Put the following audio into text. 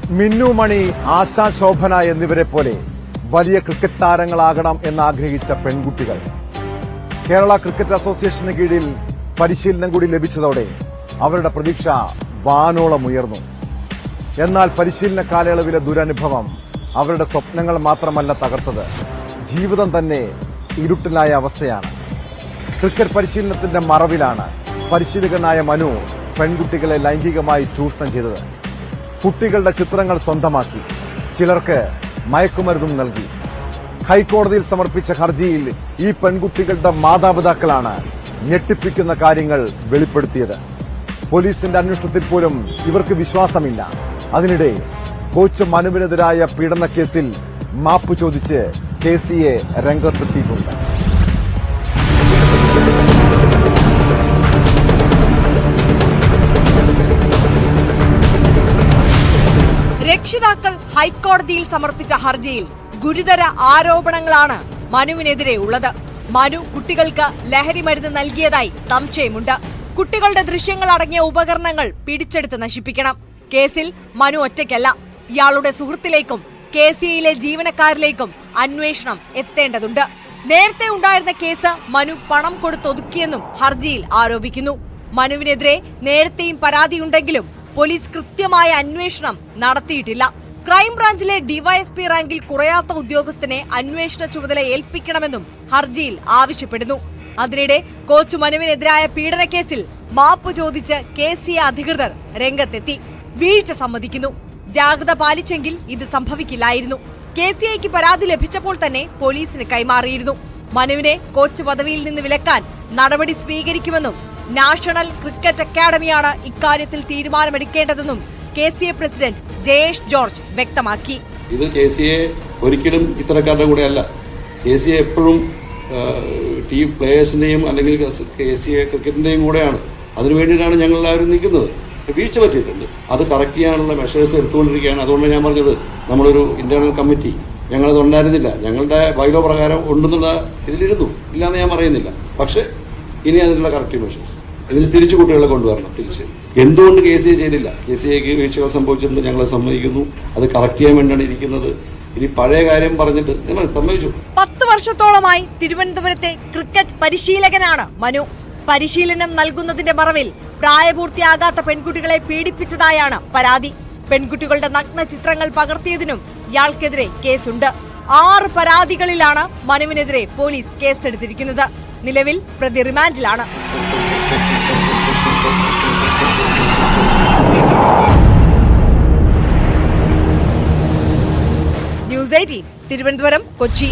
മിന്നു മണി, ആശാ ശോഭന എന്നിവരെ പോലെ വലിയ ക്രിക്കറ്റ് താരങ്ങളാകണം എന്നാഗ്രഹിച്ച പെൺകുട്ടികൾ കേരള ക്രിക്കറ്റ് അസോസിയേഷന് കീഴിൽ പരിശീലനം കൂടി ലഭിച്ചതോടെ അവരുടെ പ്രതീക്ഷ വാനോളം ഉയർന്നു. എന്നാൽ പരിശീലന കാലയളവിലെ ദുരനുഭവം അവരുടെ സ്വപ്നങ്ങൾ മാത്രമല്ല തകർത്തത്, ജീവിതം തന്നെ ഇരുട്ടിലായ അവസ്ഥയാണ്. ക്രിക്കറ്റ് പരിശീലനത്തിന്റെ മറവിലാണ് പരിശീലകനായ മനു പെൺകുട്ടികളെ ലൈംഗികമായി ചൂഷണം ചെയ്തത്. കുട്ടികളുടെ ചിത്രങ്ങൾ സ്വന്തമാക്കി, ചിലർക്ക് മയക്കുമരുന്നും നൽകി. ഹൈക്കോടതിയിൽ സമർപ്പിച്ച ഹർജിയിൽ ഈ പെൺകുട്ടികളുടെ മാതാപിതാക്കളാണ് ഞെട്ടിപ്പിക്കുന്ന കാര്യങ്ങൾ വെളിപ്പെടുത്തിയത്. പോലീസിന്റെ അന്വേഷണത്തിൽ പോലും ഇവർക്ക് വിശ്വാസമില്ല. അതിനിടെ കോച്ച് മനുവിനെതിരായ പീഡന കേസിൽ മാപ്പ് ചോദിച്ച് KCA രംഗത്തെത്തിയിട്ടുണ്ട്. രക്ഷിതാക്കൾ ഹൈക്കോടതിയിൽ സമർപ്പിച്ച ഹർജിയിൽ ഗുരുതര ആരോപണങ്ങളാണ് മനുവിനെതിരെ ഉള്ളത്. മനു കുട്ടികൾക്ക് ലഹരി മരുന്ന് നൽകിയതായി സംശയമുണ്ട്. കുട്ടികളുടെ ദൃശ്യങ്ങൾ അടങ്ങിയ ഉപകരണങ്ങൾ പിടിച്ചെടുത്ത് നശിപ്പിക്കണം. കേസിൽ മനു ഒറ്റയ്ക്കല്ല, ഇയാളുടെ സുഹൃത്തിലേക്കും KCAയിലെ ജീവനക്കാരിലേക്കും അന്വേഷണം എത്തേണ്ടതുണ്ട്. നേരത്തെ ഉണ്ടായിരുന്ന കേസ് മനു പണം കൊടുത്തൊതുക്കിയെന്നും ഹർജിയിൽ ആരോപിക്കുന്നു. മനുവിനെതിരെ നേരത്തെയും പരാതിയുണ്ടെങ്കിലും പോലീസ് കൃത്യമായ അന്വേഷണം നടത്തിയിട്ടില്ല. ക്രൈംബ്രാഞ്ചിലെ DYSP റാങ്കിൽ കുറയാത്ത ഉദ്യോഗസ്ഥനെ അന്വേഷണ ചുമതല ഏൽപ്പിക്കണമെന്നും ഹർജിയിൽ ആവശ്യപ്പെടുന്നു. അതിനിടെ കോച്ച് മനുവിനെതിരായ പീഡനക്കേസിൽ മാപ്പ് ചോദിച്ച് KCA അധികൃതർ രംഗത്തെത്തി. വീഴ്ച സമ്മതിക്കുന്നു. ജാഗ്രത പാലിച്ചെങ്കിൽ ഇത് സംഭവിക്കില്ലായിരുന്നു. KCAയ്ക്ക് പരാതി ലഭിച്ചപ്പോൾ തന്നെ പോലീസിന് കൈമാറിയിരുന്നു. മനുവിനെ കോച്ച് പദവിയിൽ നിന്ന് വിലക്കാൻ നടപടി സ്വീകരിക്കുമെന്നും നാഷണൽ ക്രിക്കറ്റ് അക്കാദമിയാണ് ഇക്കാര്യത്തിൽ തീരുമാനമെടുക്കേണ്ടതെന്നും KCA പ്രസിഡന്റ് ജയേഷ് ജോർജ് വ്യക്തമാക്കി. ഇത് KCA ഒരിക്കലും ഇത്തരക്കാരുടെ കൂടെ അല്ല. KCA എപ്പോഴും ടീം പ്ലേയേഴ്സിന്റെയും അല്ലെങ്കിൽ KCA ക്രിക്കറ്റിന്റെയും കൂടെയാണ്. അതിനുവേണ്ടിയിട്ടാണ് ഞങ്ങൾ എല്ലാവരും നിൽക്കുന്നത്. വീഴ്ച പറ്റിയിട്ടുണ്ട്, അത് കറക്റ്റ് ചെയ്യാനുള്ള മെഷേഴ്സ് എടുത്തുകൊണ്ടിരിക്കുകയാണ്. അതുകൊണ്ട് ഞാൻ പറഞ്ഞത് നമ്മളൊരു ഇന്റേണൽ കമ്മിറ്റി ഞങ്ങളത് ഉണ്ടായിരുന്നില്ല, ഞങ്ങളുടെ ബൈലോ പ്രകാരം ഉണ്ടെന്നുള്ള ഇതിലിരുന്നു, ഇല്ലാന്ന് ഞാൻ പറയുന്നില്ല. പക്ഷെ ഇനി അതിനുള്ള കറക്റ്റ് മെഷേഴ്സ് ഇതിന് തിരിച്ചു കുട്ടികളെ കൊണ്ടുവരണം. തിരിച്ച് എന്തുകൊണ്ട് KCA ചെയ്തില്ല? KCAക്ക് വീഴ്ചകൾ സംഭവിച്ചിട്ടുണ്ട്, ഞങ്ങൾ സമ്മതിക്കുന്നു. അത് കറക്റ്റ് ചെയ്യാൻ വേണ്ടിയാണ് ഇരിക്കുന്നത്. ഇനി പഴയ കാര്യം പറഞ്ഞിട്ട് നിങ്ങൾ സമ്മതിച്ചു. 10 വർഷത്തോളമായി തിരുവനന്തപുരത്തെ ക്രിക്കറ്റ് പരിശീലകനാണ് മനു. പരിശീലനം നൽകുന്നതിന്റെ മറവിൽ പ്രായപൂർത്തിയാകാത്ത പെൺകുട്ടികളെ പീഡിപ്പിച്ചതായാണ് പരാതി. പെൺകുട്ടികളുടെ നഗ്ന ചിത്രങ്ങൾ പകർത്തിയതിനും ഇയാൾക്കെതിരെ കേസുണ്ട്. 6 പരാതികളിലാണ് മനുവിനെതിരെ പോലീസ് കേസെടുത്തിരിക്കുന്നത്. നിലവിൽ പ്രതി റിമാൻഡിലാണ്. ന്യൂസ് 18 തിരുവനന്തപുരം, കൊച്ചി.